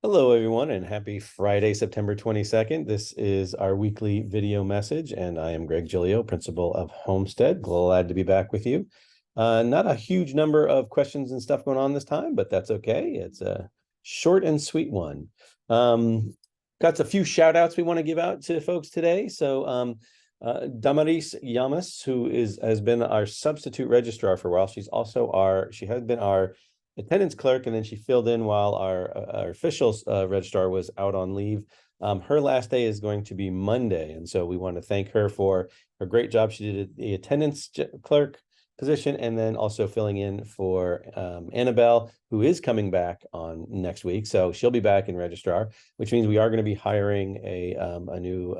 Hello, everyone, and happy Friday, September 22nd. This is our weekly video message, and I am Greg Giglio, principal of Homestead. Glad to be back with you. Not a huge number of questions and stuff going on this time, but that's okay. It's a short and sweet one. Got a few shout outs we want to give out to folks today. Damaris Yamas, who has been our substitute registrar for a while. She has been our attendance clerk, and then she filled in while our official registrar was out on leave. Her last day is going to be Monday, and so we want to thank her for her great job she did at the attendance clerk position, and then also filling in for Annabelle, who is coming back on next week. So she'll be back in registrar, which means we are going to be hiring a new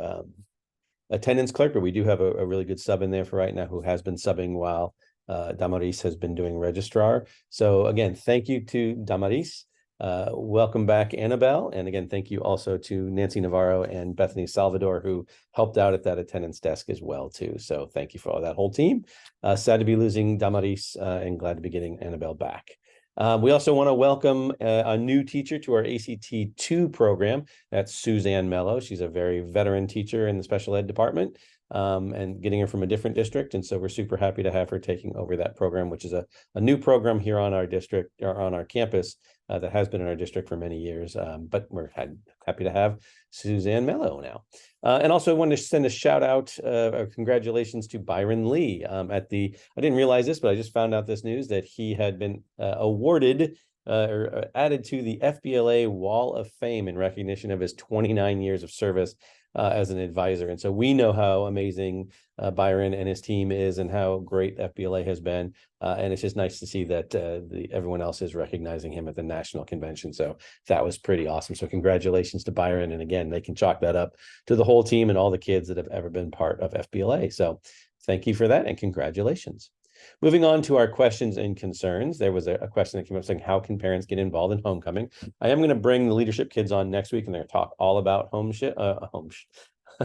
attendance clerk, but we do have a really good sub in there for right now who has been subbing while Damaris has been doing registrar. So again, thank you to Damaris. Welcome back, Annabelle. And again, thank you also to Nancy Navarro and Bethany Salvador, who helped out at that attendance desk as well, too. So thank you for all that whole team. Sad to be losing Damaris and glad to be getting Annabelle back. We also want to welcome a new teacher to our ACT 2 program. That's Suzanne Mello. She's a very veteran teacher in the special ed department, and getting her from a different district. And so we're super happy to have her taking over that program, which is a new program here on our district or on our campus that has been in our district for many years. But we're happy to have Suzanne Mello now. And also I wanted to send a shout out, congratulations to Byron Lee I didn't realize this, but I just found out this news that he had been awarded or added to the FBLA Wall of Fame in recognition of his 29 years of service as an advisor. And so we know how amazing Byron and his team is and how great FBLA has been. And it's just nice to see that everyone else is recognizing him at the national convention. So that was pretty awesome. So congratulations to Byron. And again, they can chalk that up to the whole team and all the kids that have ever been part of FBLA. So thank you for that and congratulations. Moving on to our questions and concerns, there was a question that came up saying, how can parents get involved in homecoming? I am going to bring the leadership kids on next week, and they're going to talk all about homecoming. I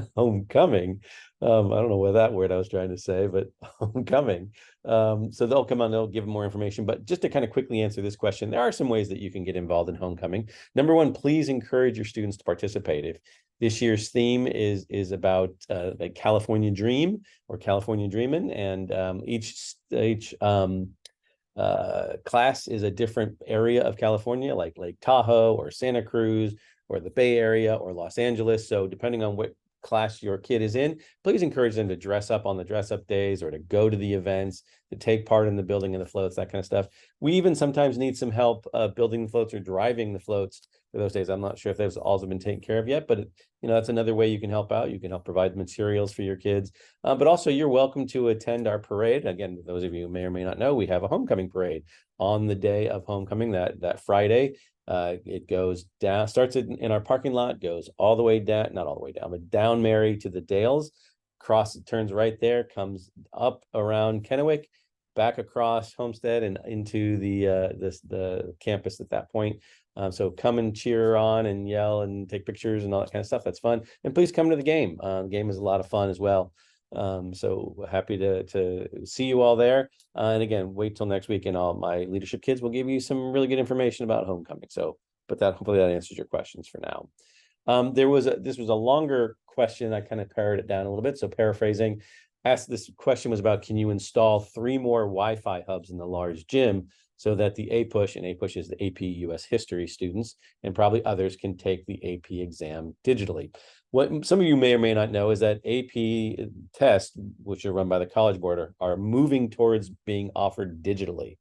don't know what that word I was trying to say, but homecoming. So they'll come on, they'll give more information. But just to kind of quickly answer this question, there are some ways that you can get involved in homecoming. Number one, please encourage your students to participate. If this year's theme is about like California Dream or California Dreamin', and each class is a different area of California, like Lake Tahoe or Santa Cruz or the Bay Area or Los Angeles. So depending on what class your kid is in, please encourage them to dress up on the dress up days or to go to the events, to take part in the building of the floats, that kind of stuff. We even sometimes need some help building the floats or driving the floats for those days. I'm not sure if those all have been taken care of yet, but that's another way you can help out. You can help provide materials for your kids, but also you're welcome to attend our parade. Again, those of you who may or may not know, we have a homecoming parade on the day of homecoming, that Friday. It goes down, starts in our parking lot, goes all the way down, not all the way down, but down Mary to the Dales, it turns right there, comes up around Kennewick, back across Homestead and into the campus at that point. So come and cheer on and yell and take pictures and all that kind of stuff. That's fun. And please come to the game. Game is a lot of fun as well. So happy to see you all there. And again, wait till next week and all my leadership kids will give you some really good information about homecoming. So, but hopefully that answers your questions for now. This was a longer question. I kind of pared it down a little bit. So paraphrasing, this question was about, can you install 3 more Wi-Fi hubs in the large gym so that the APUSH, and APUSH is the AP US History students, and probably others can take the AP exam digitally. What some of you may or may not know is that AP tests, which are run by the College Board, are moving towards being offered digitally.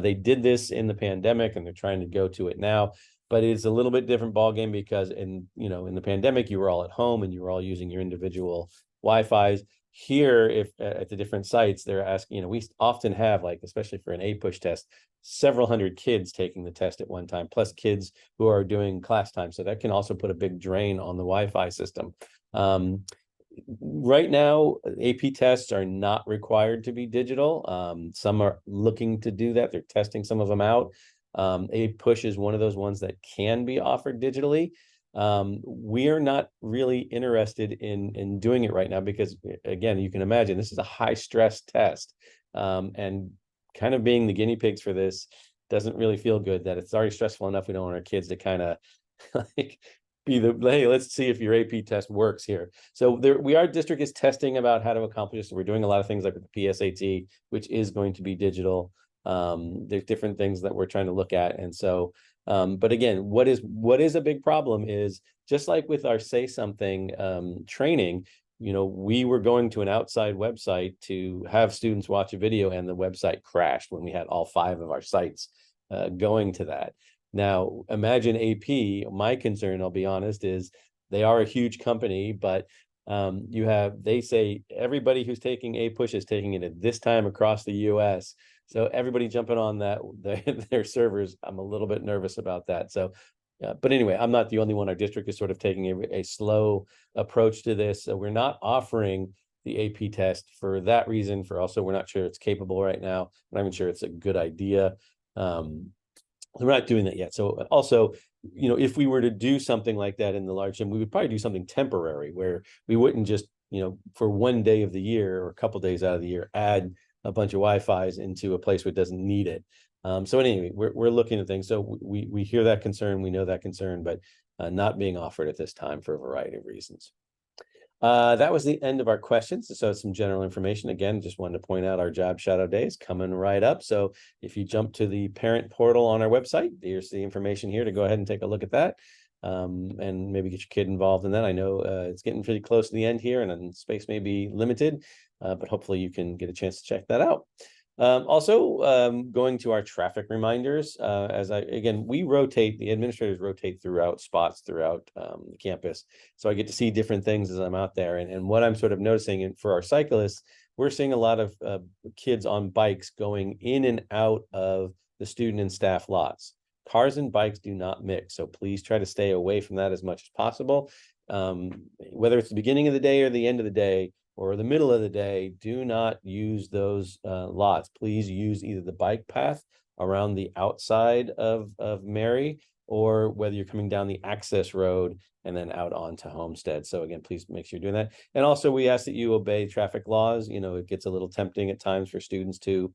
They did this in the pandemic, and they're trying to go to it now. But it's a little bit different ballgame because in the pandemic, you were all at home and you were all using your individual Wi-Fi's. Here, if at the different sites, they're asking, we often have, like, especially for an APUSH test, several hundred kids taking the test at one time, plus kids who are doing class time. So that can also put a big drain on the Wi-Fi system. Right now, AP tests are not required to be digital. Some are looking to do that. They're testing some of them out. APUSH is one of those ones that can be offered digitally. We are not really interested in doing it right now because, again, you can imagine this is a high stress test, and kind of being the guinea pigs for this doesn't really feel good. That it's already stressful enough. We don't want our kids to kind of like hey, let's see if your AP test works here. So our district is testing about how to accomplish this. We're doing a lot of things like with the PSAT, which is going to be digital. There's different things that we're trying to look at. And so, but again, what is a big problem is just like with our Say Something training, we were going to an outside website to have students watch a video, and the website crashed when we had all 5 of our sites going to that. Now, imagine AP. My concern, I'll be honest, is they are a huge company, but they say everybody who's taking APUSH is taking it at this time across the US. So everybody jumping on their servers, I'm a little bit nervous about that. So, but anyway, I'm not the only one. Our district is sort of taking a slow approach to this. So we're not offering the AP test for that reason. For also, we're not sure it's capable right now. I'm not even sure it's a good idea. We're not doing that yet. So also, if we were to do something like that in the large gym, we would probably do something temporary where we wouldn't just, for one day of the year or a couple days out of the year, add a bunch of Wi-Fi's into a place where it doesn't need it. So anyway, we're looking at things. So we hear that concern, we know that concern, but not being offered at this time for a variety of reasons. That was the end of our questions. So some general information. Again, just wanted to point out our job shout out day is coming right up. So if you jump to the parent portal on our website, there's the information here to go ahead and take a look at that. And maybe get your kid involved in that. I know it's getting pretty close to the end here, and space may be limited, but hopefully you can get a chance to check that out. Also, going to our traffic reminders, the administrators rotate throughout spots throughout the campus. So I get to see different things as I'm out there. And what I'm sort of noticing, and for our cyclists, we're seeing a lot of kids on bikes going in and out of the student and staff lots. Cars and bikes do not mix. So please try to stay away from that as much as possible. Whether it's the beginning of the day or the end of the day, or the middle of the day, do not use those lots. Please use either the bike path around the outside of Mary, or whether you're coming down the access road and then out onto Homestead. So again, please make sure you're doing that. And also we ask that you obey traffic laws. It gets a little tempting at times for students to,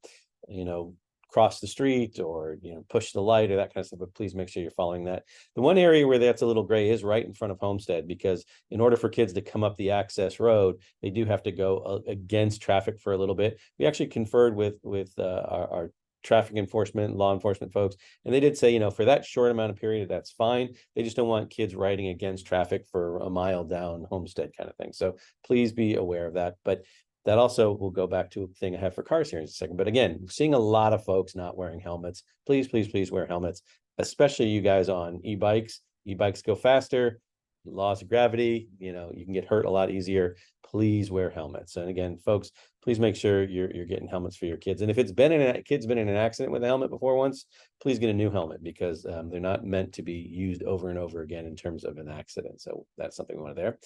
cross the street or push the light or that kind of stuff, but please make sure you're following that. The one area where that's a little gray is right in front of Homestead, because in order for kids to come up the access road, they do have to go against traffic for a little bit. We actually conferred with our traffic enforcement, law enforcement folks, and they did say, for that short amount of period, that's fine. They just don't want kids riding against traffic for a mile down Homestead kind of thing. So please be aware of that. But that also will go back to a thing I have for cars here in a second. But again, seeing a lot of folks not wearing helmets. Please, please, please wear helmets, especially you guys on e-bikes. E-bikes go faster, laws of gravity, you can get hurt a lot easier. Please wear helmets. And again, folks, please make sure you're getting helmets for your kids. And if kid's been in an accident with a helmet before once, please get a new helmet, because they're not meant to be used over and over again in terms of an accident. So that's something we want there.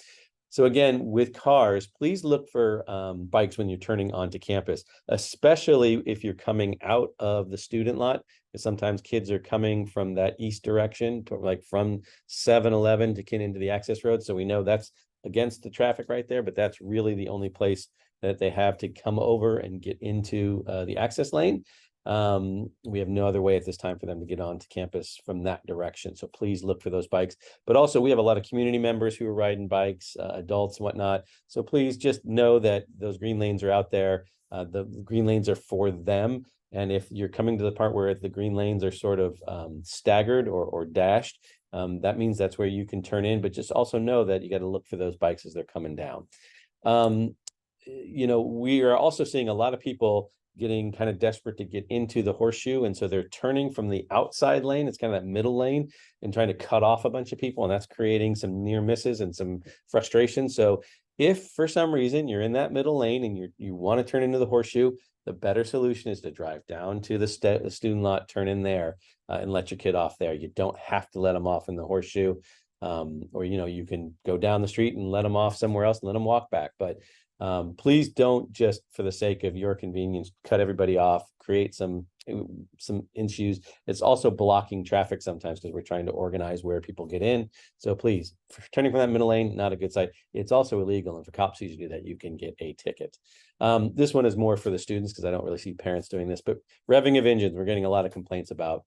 So again, with cars, please look for bikes when you're turning onto campus, especially if you're coming out of the student lot, because sometimes kids are coming from that east direction, like from 7-Eleven to get into the access road. So we know that's against the traffic right there, but that's really the only place that they have to come over and get into the access lane. We have no other way at this time for them to get onto campus from that direction. So please look for those bikes. But also we have a lot of community members who are riding bikes, adults and whatnot. So please just know that those green lanes are out there. The green lanes are for them. And if you're coming to the part where the green lanes are sort of staggered or dashed, that means that's where you can turn in. But just also know that you got to look for those bikes as they're coming down. We are also seeing a lot of people getting kind of desperate to get into the horseshoe, and so they're turning from the outside lane, it's kind of that middle lane, and trying to cut off a bunch of people, and that's creating some near misses and some frustration. So if for some reason you're in that middle lane and you want to turn into the horseshoe, the better solution is to drive down to the student lot, turn in there, and let your kid off there. You don't have to let them off in the horseshoe, or you can go down the street and let them off somewhere else and let them walk back. But please don't, just for the sake of your convenience, cut everybody off, create some issues. It's also blocking traffic sometimes because we're trying to organize where people get in. So please, turning from that middle lane, not a good sight. It's also illegal, and if a cop sees you do that, you can get a ticket. This one is more for the students because I don't really see parents doing this, but revving of engines, we're getting a lot of complaints about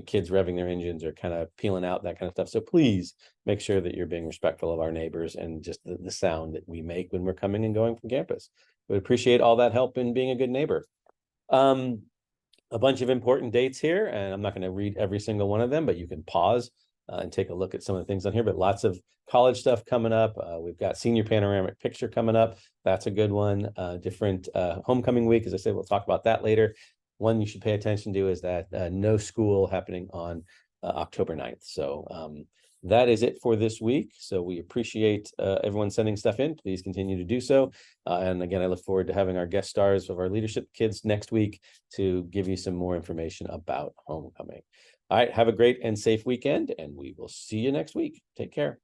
kids revving their engines or kind of peeling out, that kind of stuff. So please make sure that you're being respectful of our neighbors and just the sound that we make when we're coming and going from campus. We appreciate all that help in being a good neighbor. A bunch of important dates here, and I'm not going to read every single one of them, but you can pause and take a look at some of the things on here. But lots of college stuff coming up. We've got senior panoramic picture coming up. That's a good one. Different homecoming week, as I said, we'll talk about that later. One you should pay attention to is that no school happening on October 9th. So that is it for this week. So we appreciate everyone sending stuff in. Please continue to do so. And again, I look forward to having our guest stars of our leadership kids next week to give you some more information about homecoming. All right, have a great and safe weekend, and we will see you next week. Take care.